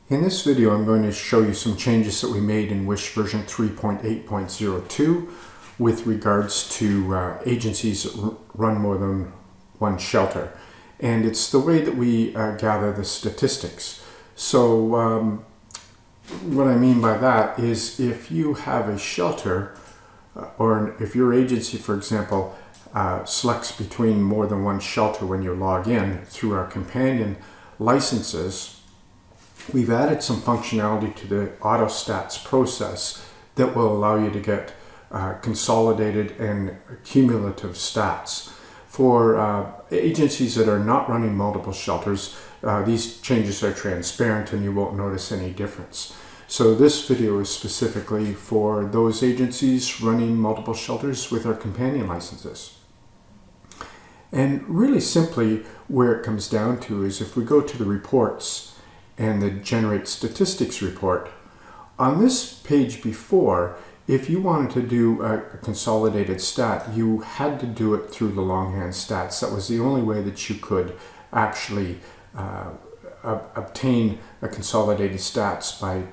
In this video, I'm going to show you some changes that we made in WISH version 3.8.02 with regards to agencies that run more than one shelter. And it's the way that we gather the statistics. So what I mean by that is if you have a shelter or if your agency, for example, selects between more than one shelter when you log in through our companion licenses, we've added some functionality to the Autostats process that will allow you to get consolidated and cumulative stats. For agencies that are not running multiple shelters, these changes are transparent and you won't notice any difference. So this video is specifically for those agencies running multiple shelters with our companion licenses. And really simply where it comes down to is if we go to the reports and the Generate Statistics report. On this page before, if you wanted to do a consolidated stat, you had to do it through the longhand stats. That was the only way that you could actually obtain a consolidated stats by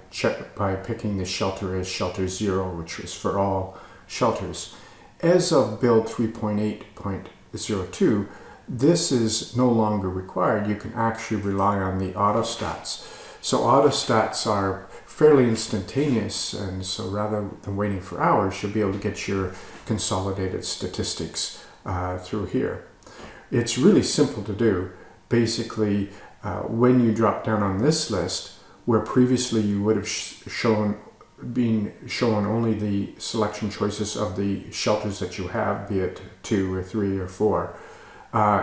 picking the shelter as shelter 0, which was for all shelters. As of build 3.8.02, this is no longer required. You can actually rely on the Autostats. So Autostats are fairly instantaneous, and so rather than waiting for hours, you'll be able to get your consolidated statistics through here. It's really simple to do. Basically, when you drop down on this list, where previously you would have been shown only the selection choices of the shelters that you have, be it 2 or 3 or 4.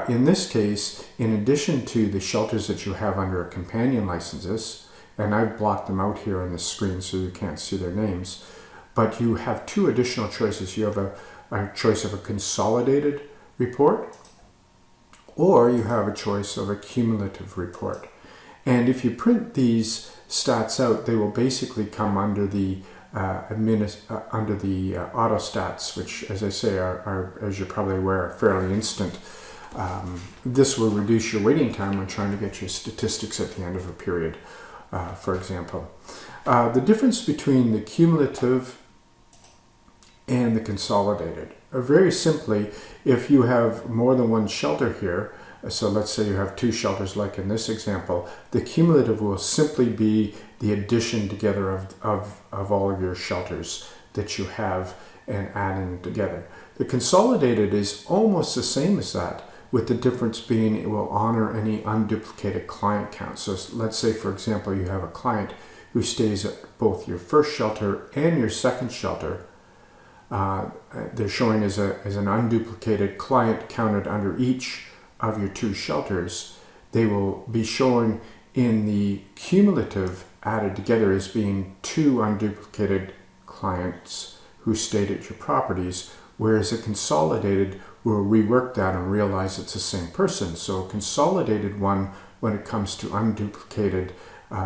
In this case, in addition to the shelters that you have under companion licenses, and I've blocked them out here on the screen so you can't see their names, but you have 2 additional choices. You have a choice of a consolidated report, or you have a choice of a cumulative report. And if you print these stats out, they will basically come under the Autostats, which, as I say, are, as you're probably aware, fairly instant. This will reduce your waiting time when trying to get your statistics at the end of a period, for example. The difference between the cumulative and the consolidated. Very simply, if you have more than one shelter here, so let's say you have 2 shelters like in this example, the cumulative will simply be the addition together of all of your shelters that you have and adding together. The consolidated is almost the same as that, with the difference being it will honor any unduplicated client count. So let's say, for example, you have a client who stays at both your first shelter and your second shelter. They're showing as an unduplicated client counted under each of your 2 shelters. They will be shown in the cumulative added together as being 2 unduplicated clients who stayed at your properties, whereas a consolidated will rework that and realize it's the same person. So a consolidated one, when it comes to unduplicated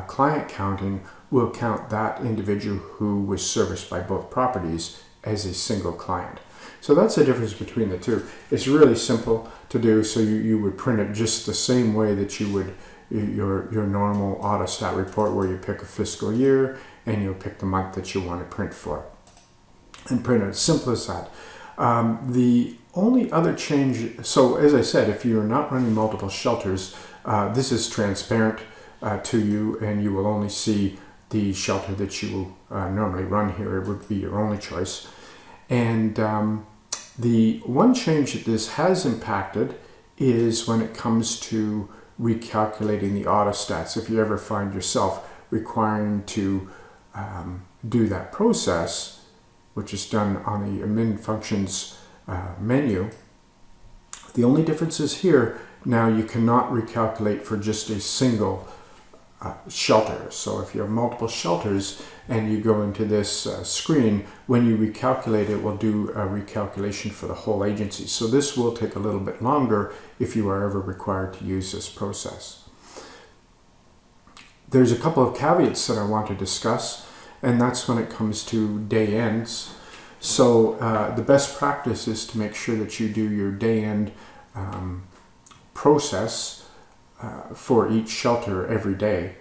client counting, will count that individual who was serviced by both properties as a single client. So that's the difference between the 2. It's really simple to do, so you would print it just the same way that you would your normal Autostat report, where you pick a fiscal year and you'll pick the month that you want to print for. And print it as simple as that. The only other change, so as I said, if you're not running multiple shelters, this is transparent to you, and you will only see the shelter that you normally run here. It would be your only choice. And the one change that this has impacted is when it comes to recalculating the Autostats. If you ever find yourself requiring to do that process, which is done on the amend functions menu, the only difference is here, now you cannot recalculate for just a single shelter. So if you have multiple shelters and you go into this screen, when you recalculate, it will do a recalculation for the whole agency. So this will take a little bit longer if you are ever required to use this process. There's a couple of caveats that I want to discuss, and that's when it comes to day ends. So the best practice is to make sure that you do your day end process for each shelter every day.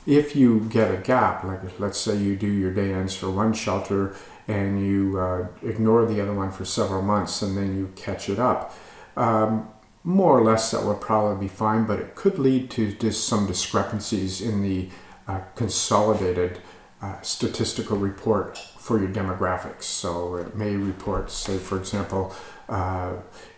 If you get a gap, like let's say you do your day ends for one shelter and you ignore the other one for several months and then you catch it up, more or less that would probably be fine, but it could lead to just some discrepancies in the consolidated statistical report for your demographics. So it may report, say for example,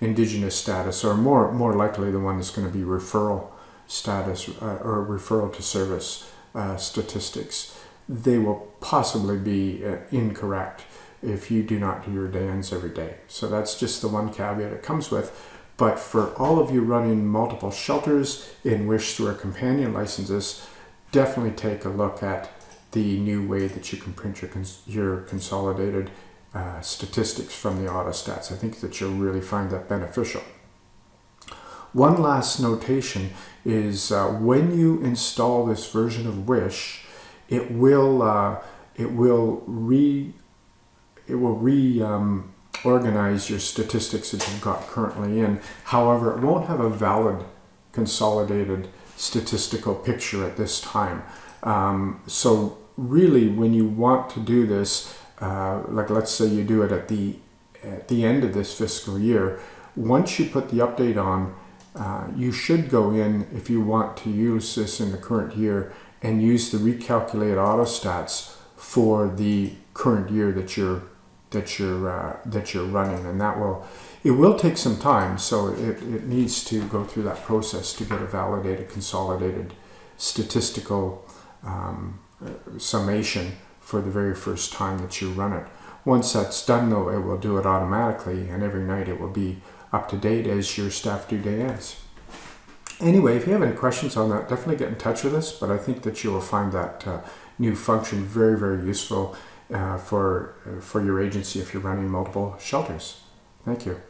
Indigenous status, or more likely the one that's going to be referral status or referral to service statistics. They will possibly be incorrect if you do not do your day ends every day. So that's just the one caveat it comes with. But for all of you running multiple shelters in WISH through our companion licenses, definitely take a look at the new way that you can print your consolidated statistics from the Autostats. I think that you'll really find that beneficial. One last notation is when you install this version of WISH, it will reorganize your statistics that you've got currently in. However, it won't have a valid consolidated statistical picture at this time. So really, when you want to do this, like let's say you do it at the end of this fiscal year, once you put the update on, you should go in, if you want to use this in the current year, and use the recalculated autostats for the current year that you're running, and it will take some time. So it needs to go through that process to get a validated, consolidated statistical summation for the very first time that you run it. Once that's done, though, it will do it automatically, and every night it will be up to date as your staff do day ends. Anyway, if you have any questions on that, definitely get in touch with us, but I think that you will find that new function very, very useful for your agency if you're running multiple shelters. Thank you.